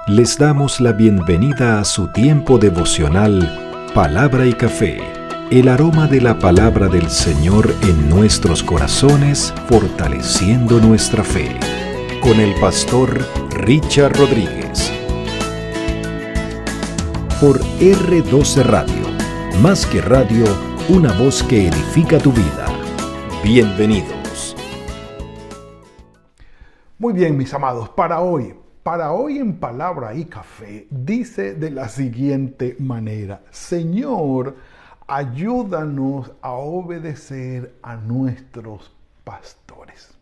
Les damos la bienvenida a su tiempo devocional Palabra y Café, el aroma de la palabra del Señor en nuestros corazones, fortaleciendo nuestra fe. Con el pastor Richard Rodríguez. Por R12 Radio, más que radio, una voz que edifica tu vida. Bienvenidos. Muy bien, mis amados, para hoy en Palabra y Café dice de la siguiente manera: Señor, ayúdanos a obedecer a nuestros pastores.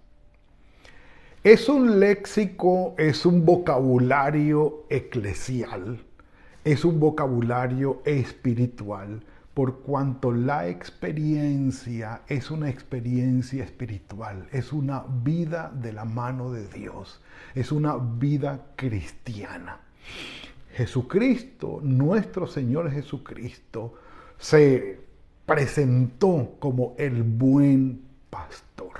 Es un léxico, es un vocabulario eclesial, es un vocabulario espiritual, por cuanto la experiencia es una experiencia espiritual, es una vida de la mano de Dios, es una vida cristiana. Jesucristo, nuestro Señor Jesucristo, se presentó como el buen pastor.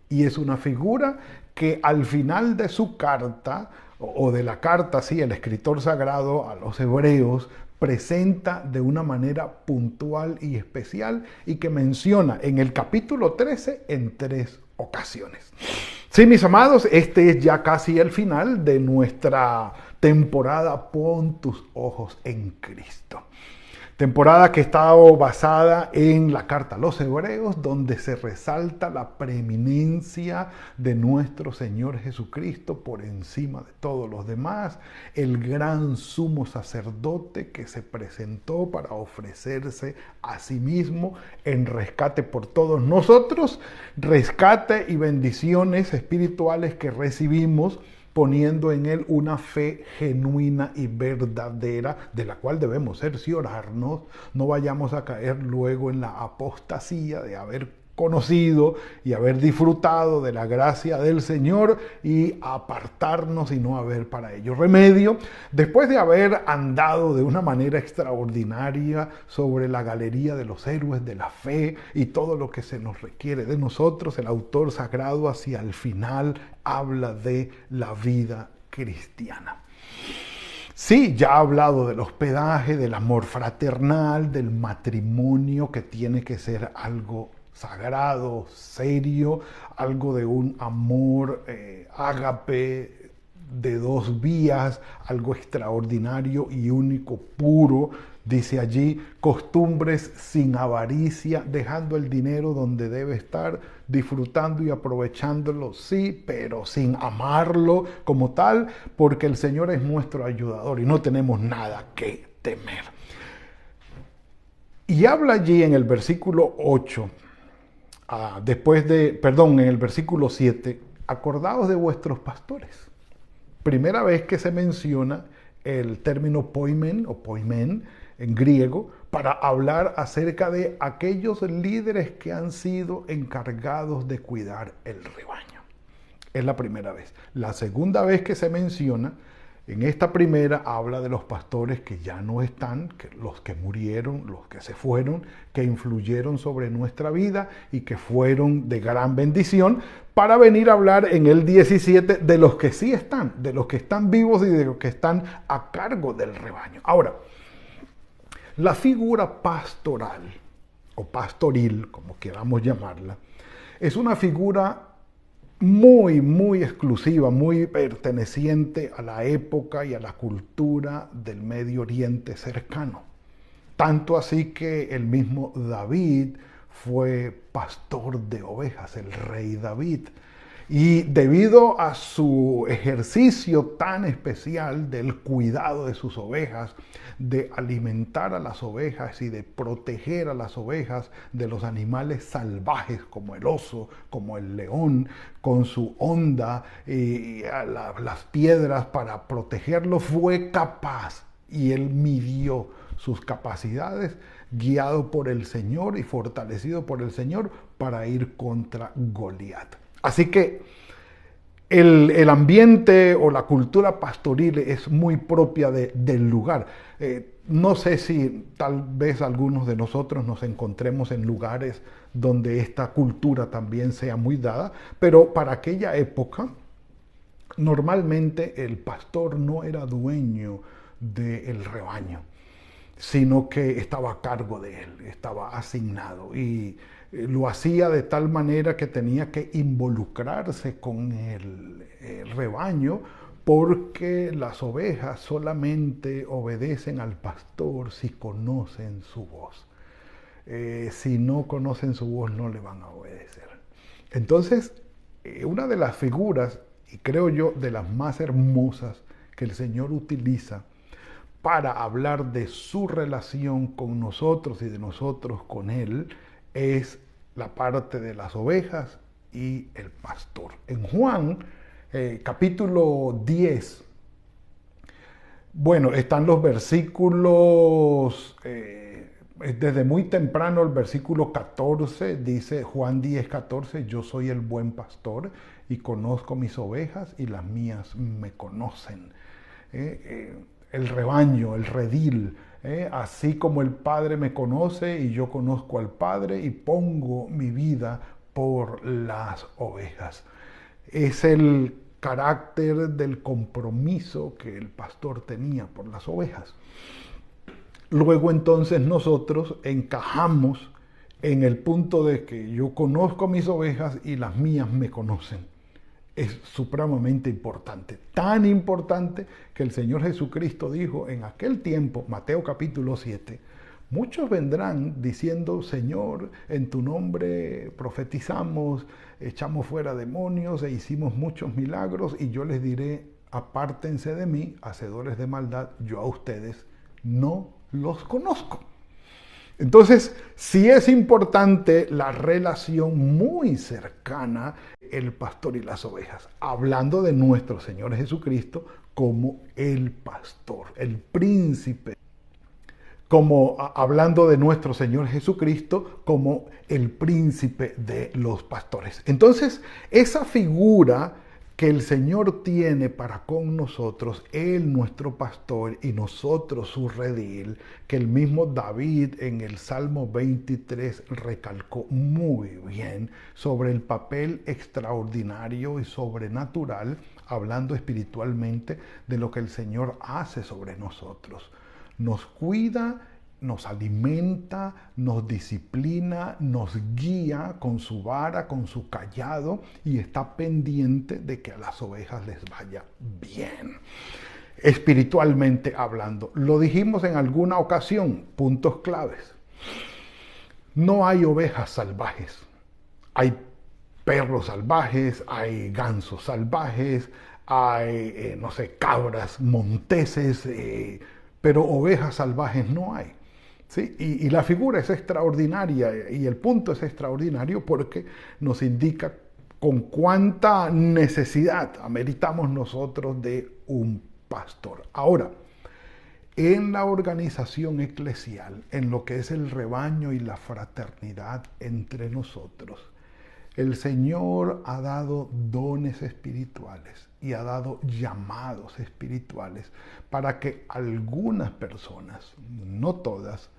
Y es una figura que al final de su carta, o de la carta, sí, el escritor sagrado a los hebreos, presenta de una manera puntual y especial y que menciona en el capítulo 13 en 3 ocasiones. Sí, mis amados, este es ya casi el final de nuestra temporada Pon tus ojos en Cristo. Temporada que está basada en la carta a los Hebreos, donde se resalta la preeminencia de nuestro Señor Jesucristo por encima de todos los demás, el gran sumo sacerdote que se presentó para ofrecerse a sí mismo en rescate por todos nosotros, rescate y bendiciones espirituales que recibimos poniendo en Él una fe genuina y verdadera, de la cual debemos cerciorarnos, no vayamos a caer luego en la apostasía de haber conocido y haber disfrutado de la gracia del Señor y apartarnos y no haber para ello remedio, después de haber andado de una manera extraordinaria sobre la galería de los héroes de la fe y todo lo que se nos requiere de nosotros. El autor sagrado hacia el final habla de la vida cristiana. Sí, ya ha hablado del hospedaje, del amor fraternal, del matrimonio que tiene que ser algo sagrado, serio, algo de un amor ágape de 2 vías, algo extraordinario y único, puro. Dice allí, costumbres sin avaricia, dejando el dinero donde debe estar, disfrutando y aprovechándolo, sí, pero sin amarlo como tal, porque el Señor es nuestro ayudador y no tenemos nada que temer. Y habla allí en el versículo 8, en el versículo 7, acordaos de vuestros pastores. Primera vez que se menciona el término poimen o poimen en griego para hablar acerca de aquellos líderes que han sido encargados de cuidar el rebaño. Es la primera vez. La segunda vez que se menciona, en esta primera habla de los pastores que ya no están, que los que murieron, los que se fueron, que influyeron sobre nuestra vida y que fueron de gran bendición, para venir a hablar en el 17 de los que sí están, de los que están vivos y de los que están a cargo del rebaño. Ahora, la figura pastoral o pastoril, como queramos llamarla, es una figura muy exclusiva, muy perteneciente a la época y a la cultura del Medio Oriente cercano. Tanto así que el mismo David fue pastor de ovejas, el rey David. Y debido a su ejercicio tan especial del cuidado de sus ovejas, de alimentar a las ovejas y de proteger a las ovejas de los animales salvajes como el oso, como el león, con su honda y las piedras para protegerlo, fue capaz, y él midió sus capacidades, guiado por el Señor y fortalecido por el Señor para ir contra Goliat. Así que el ambiente o la cultura pastoril es muy propia del lugar. No sé si tal vez algunos de nosotros nos encontremos en lugares donde esta cultura también sea muy dada, pero para aquella época Normalmente el pastor no era dueño del rebaño, sino que estaba a cargo de él, estaba asignado y lo hacía de tal manera que tenía que involucrarse con el rebaño, porque las ovejas solamente obedecen al pastor si conocen su voz. Si no conocen su voz, no le van a obedecer. Entonces, una de las figuras, y creo yo de las más hermosas que el Señor utiliza para hablar de su relación con nosotros y de nosotros con Él, es la parte de las ovejas y el pastor. En Juan, capítulo 10, bueno, están los versículos, desde muy temprano el versículo 14, dice Juan 10, 14, yo soy el buen pastor y conozco mis ovejas y las mías me conocen. El rebaño, el redil, así como el Padre me conoce y yo conozco al Padre y pongo mi vida por las ovejas. Es el carácter del compromiso que el pastor tenía por las ovejas. Luego entonces nosotros encajamos en el punto de que yo conozco mis ovejas y las mías me conocen. Es supremamente importante, tan importante que el Señor Jesucristo dijo en aquel tiempo, Mateo capítulo 7, muchos vendrán diciendo, Señor, en tu nombre profetizamos, echamos fuera demonios e hicimos muchos milagros, y yo les diré, apártense de mí, hacedores de maldad, yo a ustedes no los conozco. Entonces, sí es importante la relación muy cercana el pastor y las ovejas, hablando de nuestro Señor Jesucristo como el pastor, el príncipe, como hablando de nuestro Señor Jesucristo como el príncipe de los pastores. Entonces, esa figura que el Señor tiene para con nosotros, Él nuestro pastor y nosotros su redil, que el mismo David en el Salmo 23 recalcó muy bien sobre el papel extraordinario y sobrenatural, hablando espiritualmente de lo que el Señor hace sobre nosotros. Nos cuida, nos alimenta, nos disciplina, nos guía con su vara, con su cayado, y está pendiente de que a las ovejas les vaya bien. Espiritualmente hablando, lo dijimos en alguna ocasión, puntos claves. No hay ovejas salvajes, hay perros salvajes, hay gansos salvajes, hay, cabras monteses, pero ovejas salvajes no hay. ¿Sí? Y la figura es extraordinaria y el punto es extraordinario porque nos indica con cuánta necesidad ameritamos nosotros de un pastor. Ahora, en la organización eclesial, en lo que es el rebaño y la fraternidad entre nosotros, el Señor ha dado dones espirituales y ha dado llamados espirituales para que algunas personas, no todas,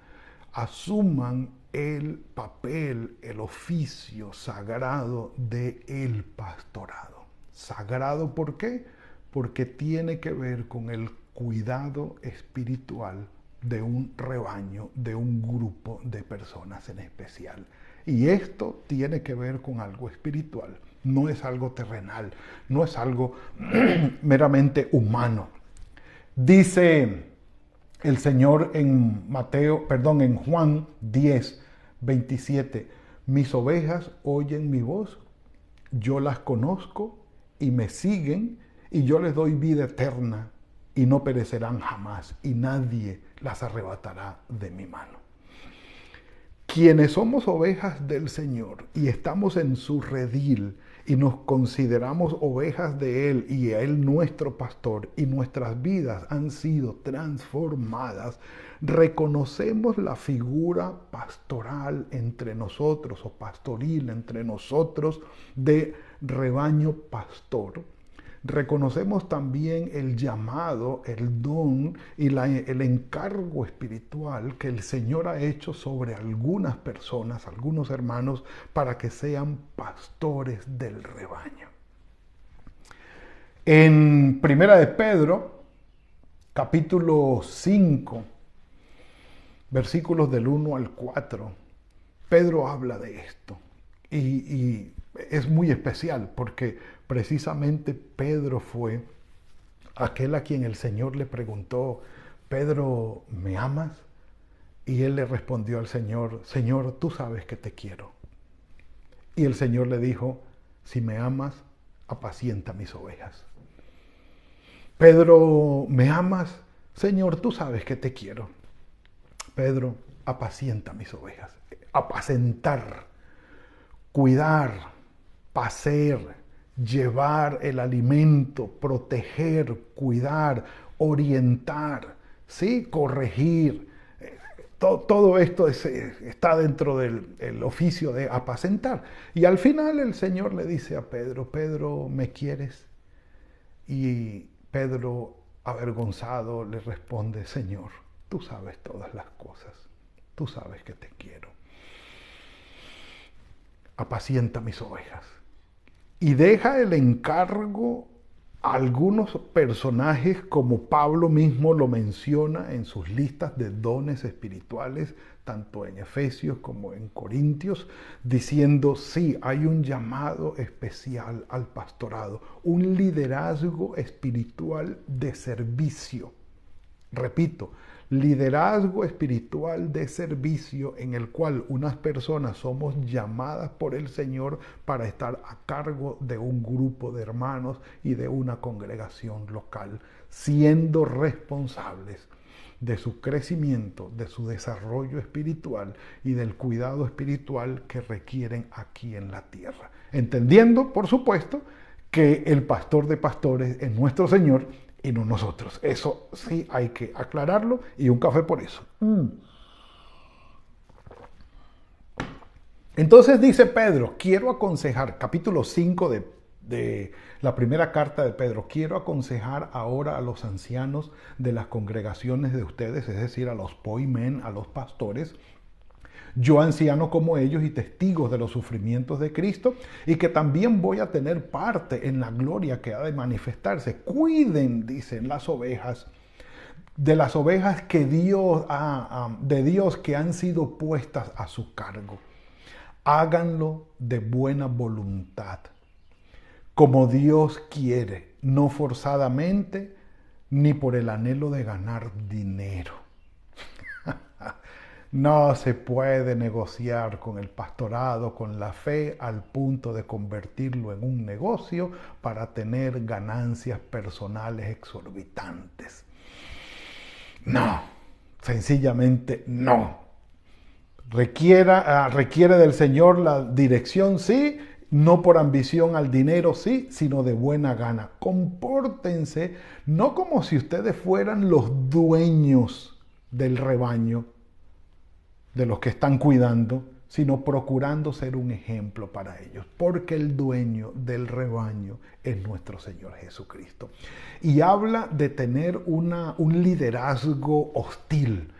asuman el papel, el oficio sagrado del pastorado. ¿Sagrado por qué? Porque tiene que ver con el cuidado espiritual de un rebaño, de un grupo de personas en especial. Y esto tiene que ver con algo espiritual, no es algo terrenal, no es algo meramente humano. Dice el Señor en en Juan 10, 27, mis ovejas oyen mi voz, yo las conozco y me siguen, y yo les doy vida eterna y no perecerán jamás, y nadie las arrebatará de mi mano. Quienes somos ovejas del Señor y estamos en su redil y nos consideramos ovejas de Él y a Él nuestro pastor, y nuestras vidas han sido transformadas, reconocemos la figura pastoral entre nosotros o pastoril entre nosotros de rebaño pastor. Reconocemos también el llamado, el don y el encargo espiritual que el Señor ha hecho sobre algunas personas, algunos hermanos, para que sean pastores del rebaño. En Primera de Pedro, capítulo 5, versículos del 1 al 4, Pedro habla de esto. Y es muy especial porque precisamente Pedro fue aquel a quien el Señor le preguntó: Pedro, ¿me amas? Y él le respondió al Señor: Señor, tú sabes que te quiero. Y el Señor le dijo: si me amas, apacienta mis ovejas. Pedro, ¿me amas? Señor, tú sabes que te quiero. Pedro, apacienta mis ovejas. Apacentar, cuidar, pacer, llevar el alimento, proteger, cuidar, orientar, ¿sí? Corregir. Todo esto está dentro del oficio de apacentar. Y al final el Señor le dice a Pedro: Pedro, ¿me quieres? Y Pedro, avergonzado, le responde: Señor, tú sabes todas las cosas, tú sabes que te quiero. Apacienta mis ovejas. Y deja el encargo a algunos personajes, como Pablo mismo lo menciona en sus listas de dones espirituales, tanto en Efesios como en Corintios, diciendo: sí, hay un llamado especial al pastorado, un liderazgo espiritual de servicio. Repito, liderazgo espiritual de servicio, en el cual unas personas somos llamadas por el Señor para estar a cargo de un grupo de hermanos y de una congregación local, siendo responsables de su crecimiento, de su desarrollo espiritual y del cuidado espiritual que requieren aquí en la tierra. Entendiendo, por supuesto, que el pastor de pastores es nuestro Señor y no nosotros. Eso sí hay que aclararlo, y un café por eso. Entonces dice Pedro: quiero aconsejar, capítulo 5 de la primera carta de Pedro, quiero aconsejar ahora a los ancianos de las congregaciones de ustedes, es decir, a los poimen, a los pastores, yo anciano como ellos y testigos de los sufrimientos de Cristo, y que también voy a tener parte en la gloria que ha de manifestarse. Cuiden, dicen, las ovejas, de las ovejas que de Dios que han sido puestas a su cargo. Háganlo de buena voluntad, como Dios quiere, no forzadamente, ni por el anhelo de ganar dinero. No se puede negociar con el pastorado, con la fe, al punto de convertirlo en un negocio para tener ganancias personales exorbitantes. No, sencillamente no. Requiere del Señor la dirección, sí, no por ambición al dinero, sí, sino de buena gana. Compórtense no como si ustedes fueran los dueños del rebaño, de los que están cuidando, sino procurando ser un ejemplo para ellos, porque el dueño del rebaño es nuestro Señor Jesucristo. Y habla de tener un liderazgo hostil,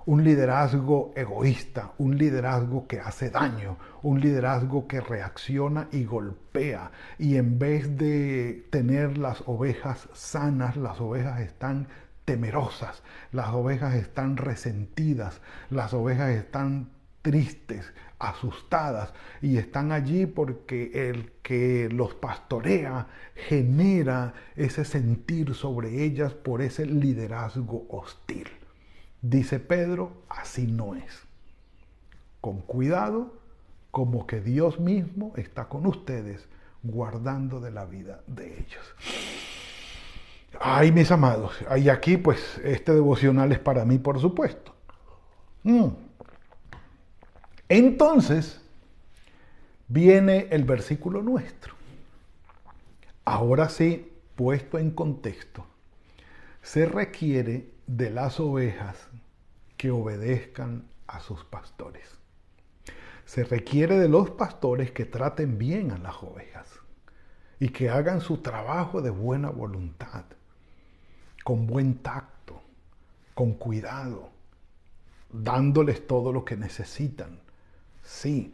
un liderazgo egoísta, un liderazgo que hace daño, un liderazgo que reacciona y golpea. Y en vez de tener las ovejas sanas, las ovejas están temerosas, las ovejas están resentidas, las ovejas están tristes, asustadas, y están allí porque el que los pastorea genera ese sentir sobre ellas por ese liderazgo hostil. Dice Pedro: así no es. Con cuidado, como que Dios mismo está con ustedes, guardando de la vida de ellos. Ay, mis amados, y aquí pues este devocional es para mí, por supuesto. Entonces viene el versículo nuestro. Ahora sí, puesto en contexto, se requiere de las ovejas que obedezcan a sus pastores. Se requiere de los pastores que traten bien a las ovejas y que hagan su trabajo de buena voluntad, con buen tacto, con cuidado, dándoles todo lo que necesitan. Sí,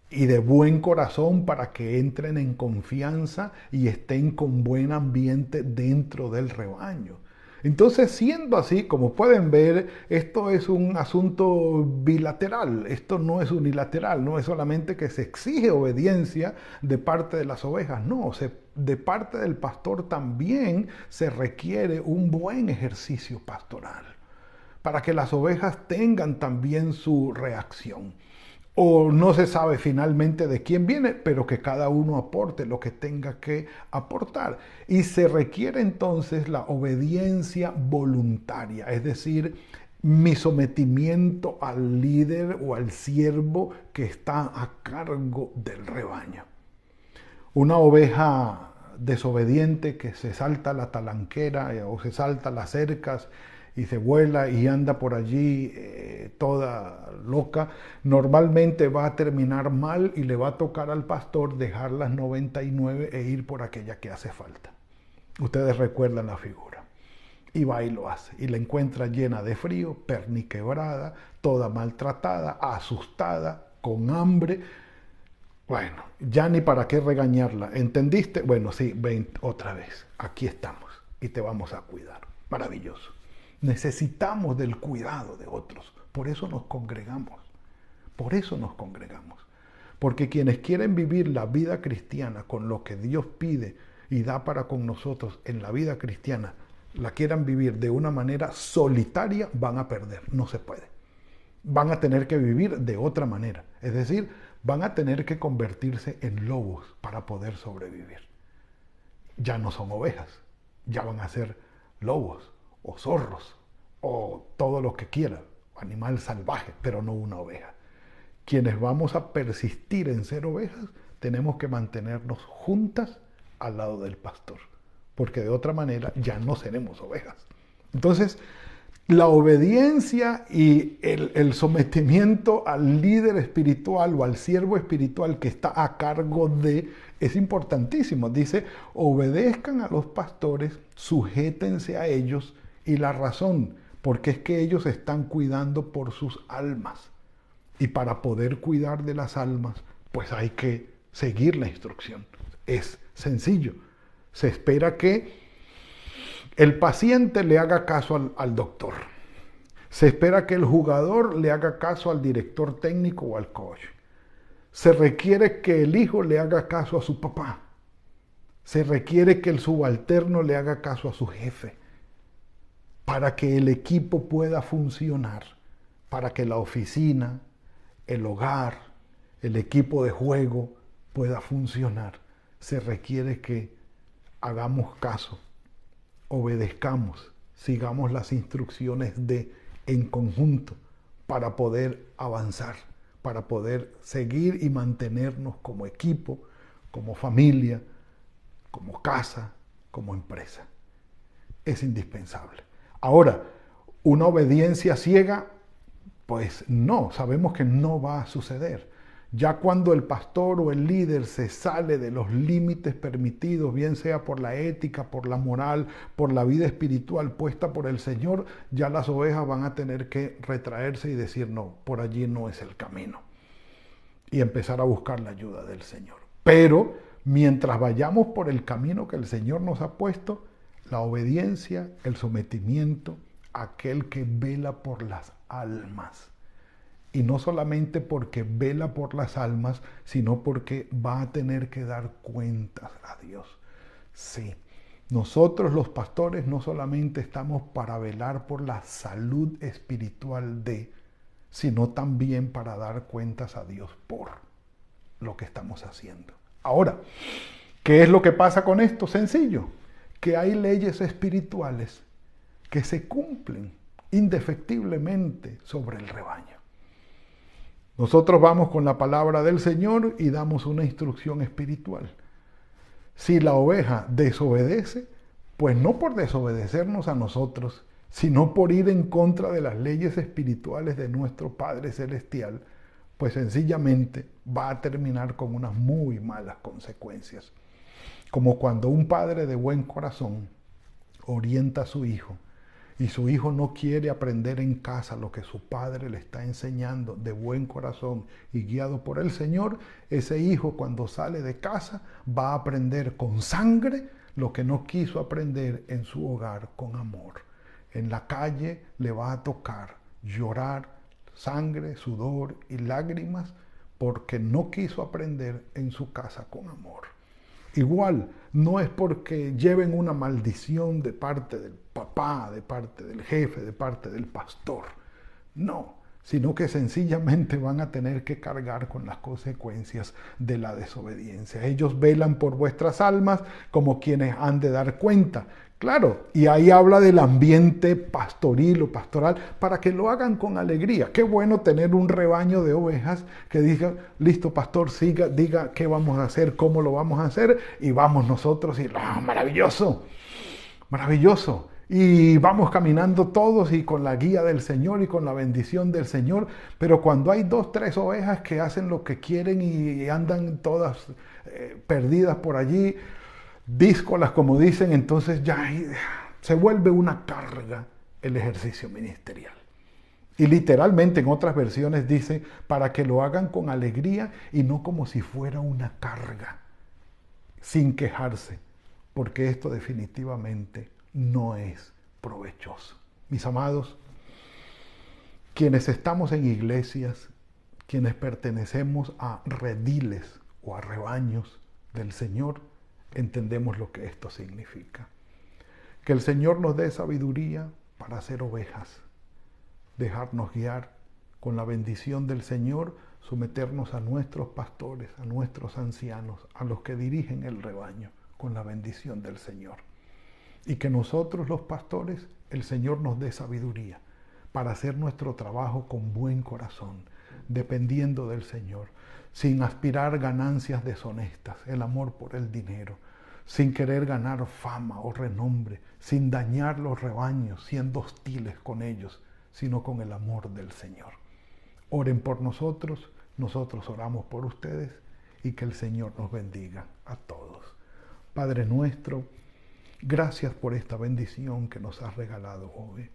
y de buen corazón para que entren en confianza y estén con buen ambiente dentro del rebaño. Entonces, siendo así, como pueden ver, esto es un asunto bilateral, esto no es unilateral, no es solamente que se exige obediencia de parte de las ovejas, no, de parte del pastor también se requiere un buen ejercicio pastoral para que las ovejas tengan también su reacción. O no se sabe finalmente de quién viene, pero que cada uno aporte lo que tenga que aportar. Y se requiere entonces la obediencia voluntaria, es decir, mi sometimiento al líder o al siervo que está a cargo del rebaño. Una oveja desobediente que se salta la talanquera o se salta las cercas y se vuela y anda por allí toda loca, normalmente va a terminar mal y le va a tocar al pastor dejar las 99 e ir por aquella que hace falta. Ustedes recuerdan la figura. Y va y lo hace. Y la encuentra llena de frío, perniquebrada, toda maltratada, asustada, con hambre. Bueno, ya ni para qué regañarla. ¿Entendiste? Bueno, sí, ven otra vez. Aquí estamos y te vamos a cuidar. Maravilloso. Necesitamos del cuidado de otros. Por eso nos congregamos. Por eso nos congregamos. Porque quienes quieren vivir la vida cristiana con lo que Dios pide y da para con nosotros en la vida cristiana, la quieran vivir de una manera solitaria, van a perder. No se puede. Van a tener que vivir de otra manera. Es decir, van a tener que convertirse en lobos para poder sobrevivir. Ya no son ovejas. Ya van a ser lobos o zorros, o todo lo que quieran, animal salvaje, pero no una oveja. Quienes vamos a persistir en ser ovejas, tenemos que mantenernos juntas al lado del pastor, porque de otra manera ya no seremos ovejas. Entonces, la obediencia y el sometimiento al líder espiritual o al siervo espiritual que está a cargo de es importantísimo. Dice, obedezcan a los pastores, sujétense a ellos. Y la razón, porque es que ellos están cuidando por sus almas. Y para poder cuidar de las almas, pues hay que seguir la instrucción. Es sencillo. Se espera que el paciente le haga caso al doctor. Se espera que el jugador le haga caso al director técnico o al coach. Se requiere que el hijo le haga caso a su papá. Se requiere que el subalterno le haga caso a su jefe, para que el equipo pueda funcionar, para que la oficina, el hogar, el equipo de juego pueda funcionar. Se requiere que hagamos caso, obedezcamos, sigamos las instrucciones en conjunto para poder avanzar, para poder seguir y mantenernos como equipo, como familia, como casa, como empresa. Es indispensable. Ahora, una obediencia ciega, pues no, sabemos que no va a suceder. Ya cuando el pastor o el líder se sale de los límites permitidos, bien sea por la ética, por la moral, por la vida espiritual puesta por el Señor, ya las ovejas van a tener que retraerse y decir, no, por allí no es el camino. Y empezar a buscar la ayuda del Señor. Pero mientras vayamos por el camino que el Señor nos ha puesto, la obediencia, el sometimiento, aquel que vela por las almas. Y no solamente porque vela por las almas, sino porque va a tener que dar cuentas a Dios. Sí, nosotros los pastores no solamente estamos para velar por la salud espiritual sino también para dar cuentas a Dios por lo que estamos haciendo. Ahora, ¿qué es lo que pasa con esto? Sencillo. Que hay leyes espirituales que se cumplen indefectiblemente sobre el rebaño. Nosotros vamos con la palabra del Señor y damos una instrucción espiritual. Si la oveja desobedece, pues no por desobedecernos a nosotros, sino por ir en contra de las leyes espirituales de nuestro Padre Celestial, pues sencillamente va a terminar con unas muy malas consecuencias. Como cuando un padre de buen corazón orienta a su hijo y su hijo no quiere aprender en casa lo que su padre le está enseñando de buen corazón y guiado por el Señor, ese hijo cuando sale de casa va a aprender con sangre lo que no quiso aprender en su hogar con amor. En la calle le va a tocar llorar sangre, sudor y lágrimas porque no quiso aprender en su casa con amor. Igual, no es porque lleven una maldición de parte del papá, de parte del jefe, de parte del pastor. No, sino que sencillamente van a tener que cargar con las consecuencias de la desobediencia. Ellos velan por vuestras almas como quienes han de dar cuenta. Claro, y ahí habla del ambiente pastoril o pastoral para que lo hagan con alegría. Qué bueno tener un rebaño de ovejas que diga, listo pastor, diga qué vamos a hacer, cómo lo vamos a hacer y vamos nosotros y maravilloso, maravilloso. Y vamos caminando todos y con la guía del Señor y con la bendición del Señor. Pero cuando hay 2, 3 ovejas que hacen lo que quieren y andan todas perdidas por allí, díscolas como dicen, entonces ya se vuelve una carga el ejercicio ministerial. Y literalmente en otras versiones dice, para que lo hagan con alegría y no como si fuera una carga, sin quejarse, porque esto definitivamente no es provechoso. Mis amados, quienes estamos en iglesias, quienes pertenecemos a rediles o a rebaños del Señor, entendemos lo que esto significa. Que el Señor nos dé sabiduría para ser ovejas, dejarnos guiar con la bendición del Señor, someternos a nuestros pastores, a nuestros ancianos, a los que dirigen el rebaño, con la bendición del Señor. Y que nosotros los pastores, el Señor nos dé sabiduría para hacer nuestro trabajo con buen corazón, dependiendo del Señor, sin aspirar ganancias deshonestas, el amor por el dinero, sin querer ganar fama o renombre, sin dañar los rebaños, siendo hostiles con ellos, sino con el amor del Señor. Oren por nosotros, nosotros oramos por ustedes y que el Señor nos bendiga a todos. Padre nuestro, gracias por esta bendición que nos has regalado hoy.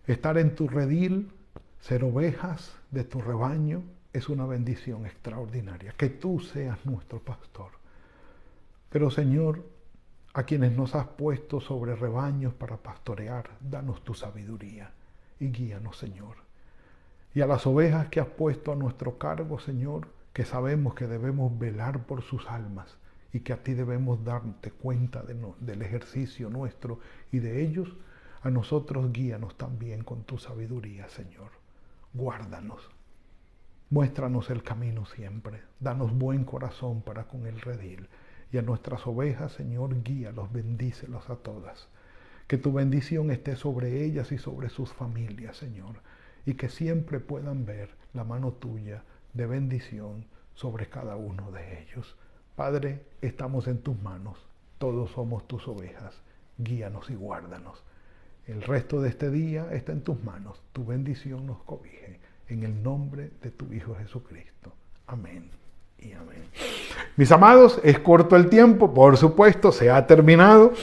Estar en tu redil, ser ovejas de tu rebaño, es una bendición extraordinaria. Que tú seas nuestro pastor. Pero Señor, a quienes nos has puesto sobre rebaños para pastorear, danos tu sabiduría y guíanos, Señor. Y a las ovejas que has puesto a nuestro cargo, Señor, que sabemos que debemos velar por sus almas y que a ti debemos darte cuenta del ejercicio nuestro y de ellos, a nosotros guíanos también con tu sabiduría, Señor. Guárdanos. Muéstranos el camino siempre. Danos buen corazón para con el redil. Y a nuestras ovejas, Señor, guíalos, bendícelos a todas. Que tu bendición esté sobre ellas y sobre sus familias, Señor. Y que siempre puedan ver la mano tuya de bendición sobre cada uno de ellos. Padre, estamos en tus manos. Todos somos tus ovejas. Guíanos y guárdanos. El resto de este día está en tus manos. Tu bendición nos cobije. En el nombre de tu Hijo Jesucristo. Amén y amén. Mis amados, es corto el tiempo, por supuesto, se ha terminado.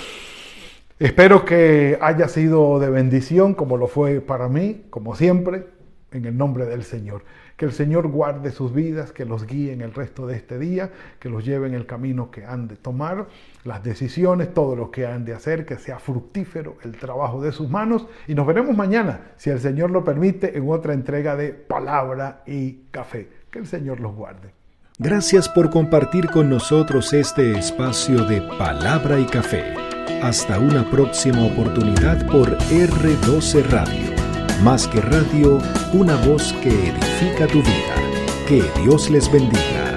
Espero que haya sido de bendición, como lo fue para mí, como siempre, en el nombre del Señor. Que el Señor guarde sus vidas, que los guíe en el resto de este día, que los lleve en el camino que han de tomar, las decisiones, todo lo que han de hacer, que sea fructífero el trabajo de sus manos. Y nos veremos mañana, si el Señor lo permite, en otra entrega de Palabra y Café. Que el Señor los guarde. Gracias por compartir con nosotros este espacio de Palabra y Café. Hasta una próxima oportunidad por R12 Radio. Más que radio, una voz que edifica tu vida. Que Dios les bendiga.